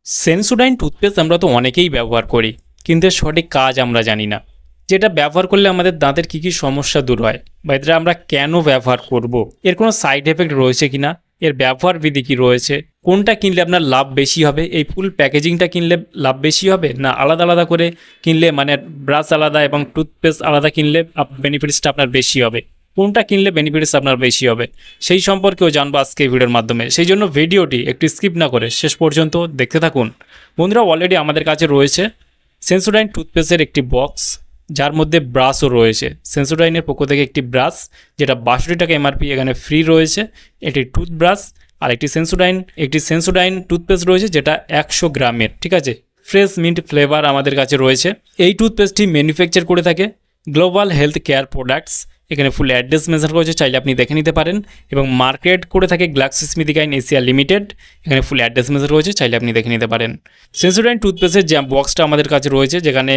Sensodyne toothpaste আমরা তো অনেকেই ব্যবহার করি, কিন্তু এর সঠিক কাজ আমরা জানি না। যেটা ব্যবহার করলে আমাদের দাঁতের কী কী সমস্যা দূর হয়, বা এটা আমরা কেন ব্যবহার করব, এর কোনো সাইড এফেক্ট রয়েছে কি না, এর ব্যবহার বিধি কী রয়েছে, কোনটা কিনলে আপনার লাভ বেশি হবে, এই ফুল প্যাকেজিংটা কিনলে লাভ বেশি হবে না আলাদা আলাদা করে কিনলে, মানে ব্রাশ আলাদা এবং টুথপেস্ট আলাদা কিনলে বেনিফিটসটা আপনার বেশি হবে, কোনটা কিনলে বেনিফিটস আপনার বেশি হবে, সেই সম্পর্কেও জানবো আজকে এই ভিডিওর মাধ্যমে। সেই জন্য ভিডিওটি একটু স্কিপ না করে শেষ পর্যন্ত দেখতে থাকুন। বন্ধুরা, অলরেডি আমাদের কাছে রয়েছে সেন্সোডাইন টুথপেস্টের একটি বক্স, যার মধ্যে ব্রাশও রয়েছে। সেন্সোডাইনের পক্ষ থেকে একটি ব্রাশ, যেটা 62 টাকা এমআরপি, এখানে ফ্রি রয়েছে। একটি টুথব্রাশ আর একটি সেন্সোডাইন টুথপেস্ট রয়েছে, যেটা 100 গ্রামের, ঠিক আছে। ফ্রেশ মিন্ট ফ্লেভার আমাদের কাছে রয়েছে। এই টুথপেস্টটি ম্যানুফ্যাকচার করে থাকে গ্লোবাল হেলথ কেয়ার প্রোডাক্টস। এখানে ফুল অ্যাড্রেস মেনশন করেছে, চাইলে আপনি দেখে নিতে পারেন। এবং মার্কেট করে থাকে গ্ল্যাক্সোস্মিথক্লাইন এশিয়া লিমিটেড। এখানে ফুল অ্যাড্রেস মেনশন রয়েছে, চাইলে আপনি দেখে নিতে পারেন। সেন্সোডাইন টুথপেস্টের যে বক্সটা আমাদের কাছে রয়েছে, যেখানে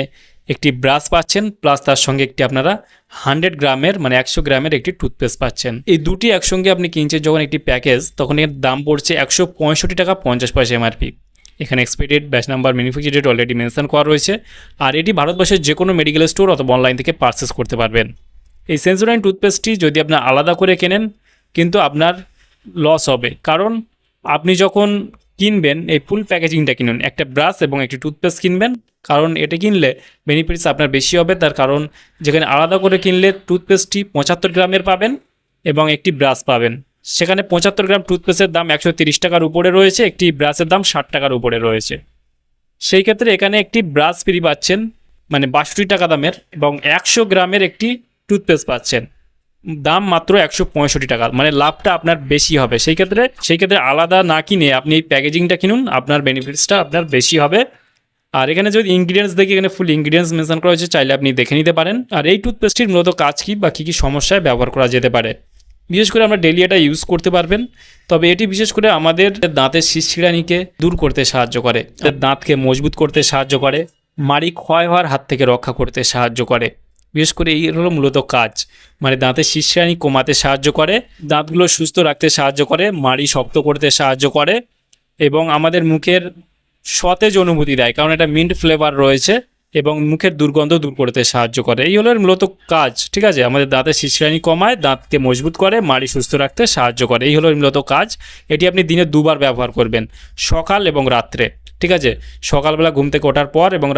একটি ব্রাশ পাচ্ছেন, প্লাস তার সঙ্গে একটি আপনারা 100 গ্রামের মানে 100 গ্রামের একটি টুথপেস্ট পাচ্ছেন। এই দুটি একসঙ্গে আপনি কিনছেন যখন একটি প্যাকেজ, তখন এর দাম পড়ছে 165 টাকা 50 পয়সা এমআরপি। এখানে expiry date, batch number, manufacture date already mention করা রয়েছে। আর এটি ভারতবর্ষের যে কোনো মেডিকেল স্টোর অথবা অনলাইন থেকে পারচেস করতে পারবেন। এই সেন্সোডাইন টুথপেস্টটি যদি আপনার আলাদা করে কেনেন, কিন্তু আপনার লস হবে, কারণ আপনি যখন কিনবেন এই ফুল প্যাকেজিংটা কিনুন, একটা ব্রাশ এবং একটি টুথপেস্ট কিনবেন, কারণ এটা কিনলে বেনিফিটস আপনার বেশি হবে। তার কারণ যেখানে আলাদা করে কিনলে টুথপেস্টটি 75 গ্রামের পাবেন এবং একটি ব্রাশ পাবেন, সেখানে 75 গ্রাম টুথপেস্টের দাম 130 টাকার উপরে রয়েছে, একটি ব্রাশের দাম 60 টাকার উপরে রয়েছে। সেই ক্ষেত্রে এখানে একটি ব্রাশ ফ্রি পাচ্ছেন, মানে 62 টাকা দামের, এবং 100 গ্রামের একটি টুথপেস্ট পাচ্ছেন, দাম মাত্র 165 টাকা, মানে লাভটা আপনার বেশি হবে। সেই ক্ষেত্রে আলাদা না কিনে আপনি এই প্যাকেজিংটা কিনুন, আপনার বেনিফিটসটা আপনার বেশি হবে। আর এখানে যদি ইনগ্রিডিয়েন্টস দেখি, এখানে ফুল ইনগ্রিডিয়েন্টস মেনশন করা হয়েছে, চাইলে আপনি দেখে নিতে পারেন। আর এই টুথপেস্টটির মূলত কাজ কী বা কী কী সমস্যায় ব্যবহার করা যেতে পারে, বিশেষ করে আমরা ডেলি এটা ইউজ করতে পারবেন। তবে এটি বিশেষ করে আমাদের দাঁতের শিরশিরানিকে দূর করতে সাহায্য করে, দাঁতকে মজবুত করতে সাহায্য করে, মাড়ি ক্ষয় হওয়ার হাত থেকে রক্ষা করতে সাহায্য করে। বিশেষ করে এই হলো মূলত কাজ, মানে দাঁতের শিরশিরানি কমাতে সাহায্য করে, দাঁতগুলো সুস্থ রাখতে সাহায্য করে, মাড়ি শক্ত করতে সাহায্য করে, এবং আমাদের মুখের সতেজ অনুভূতি দেয়, কারণ এটা মিন্ট ফ্লেভার রয়েছে, এবং মুখের দুর্গন্ধ দূর করতে সাহায্য করে। এই হলো মূলত কাজ, ঠিক আছে। আমাদের দাঁতের শিরশিরানি কমায়, দাঁতকে মজবুত করে, মাড়ি সুস্থ রাখতে সাহায্য করে। এই হলো মূলত কাজ। এটি আপনি দিনে 2 বার ব্যবহার করবেন, সকাল এবং রাত্রে, ঠিক আছে। সকালবেলা ঘুম থেকে ওঠার পর এবং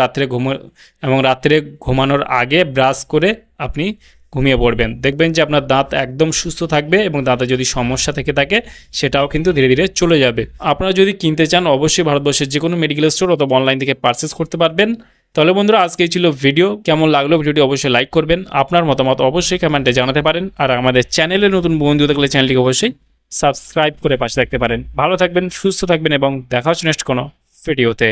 রাত্রে ঘুমানোর আগে ব্রাশ করে আপনি ঘুমিয়ে পড়বেন। দেখবেন যে আপনার দাঁত একদম সুস্থ থাকবে, এবং দাঁতে যদি সমস্যা থেকে থাকে সেটাও কিন্তু ধীরে ধীরে চলে যাবে। আপনারা যদি কিনতে চান, অবশ্যই ভারতবর্ষের যে কোনো মেডিকেল স্টোর অথবা অনলাইন থেকে পারচেস করতে পারবেন। তাহলে বন্ধুরা, আজকেই ছিল ভিডিও। কেমন লাগলো ভিডিওটি অবশ্যই লাইক করবেন, আপনার মতামত অবশ্যই কমেন্টে জানাতে পারেন। আর আমাদের চ্যানেলে নতুন বন্ধু থাকলে চ্যানেলটিকে অবশ্যই সাবস্ক্রাইব করে পাশে থাকতে পারেন। ভালো থাকবেন, সুস্থ থাকবেন, এবং দেখা হচ্ছে নেক্সট কোনো ভিডিওতে।